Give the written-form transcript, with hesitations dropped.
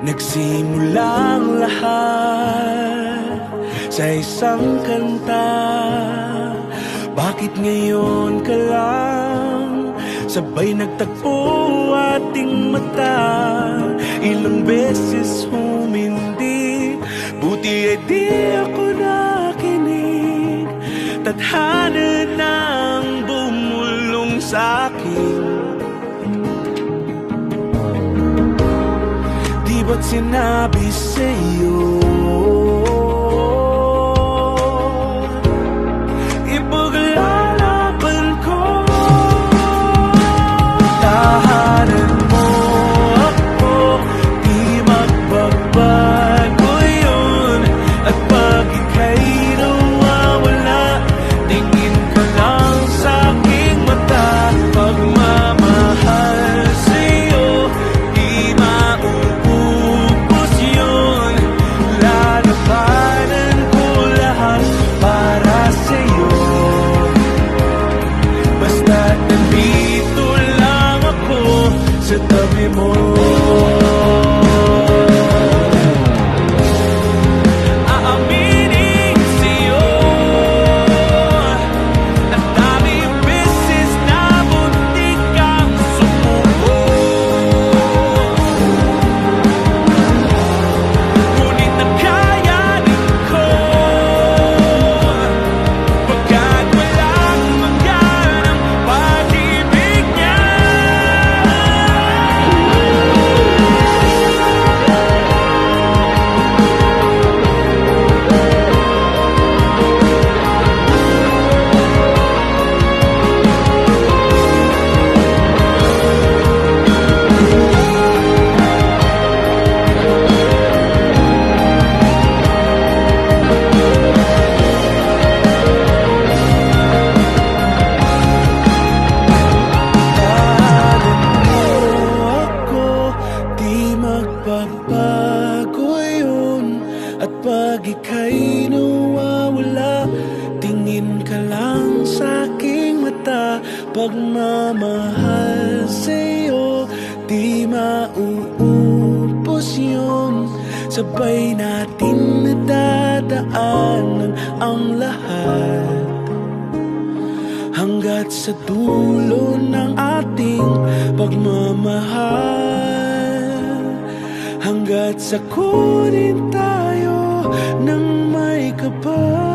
Nagsimulang lahat sa isang kanta. Bakit ngayon ka lang sabay nagtagpo ating mata? Ilang beses humindi, buti ay di ako nakinig. Tadhana nang bumulong sa'kin. Di ba't sinabi sa'yo ipaglalaban ko? Tahanan mo ako, di magbabago yun. At pag ika'y nawawala, tingin ka lang sa'king mata. Pagmamahal sa'yo, di mauubos yun. Lalabanan ko lahat para sa'yo. Basta't nandito lang ako sa tabi mo. Aaminin sa'yo, ang daming beses na muntik kang sumuko. Ngunit nakayanin ko, pagkat walang maganang pag-ibig niya. Ako, di magbabago yun. At pag ika'y nawawala, tingin ka lang sa'king mata. Pagmamahal sa'yo, di mauubos yun. Sabay natin nadadaanan ang lahat hanggat sa dulo ng ating pagmamahal. Hanggat sa kunin tayo ng may kapal.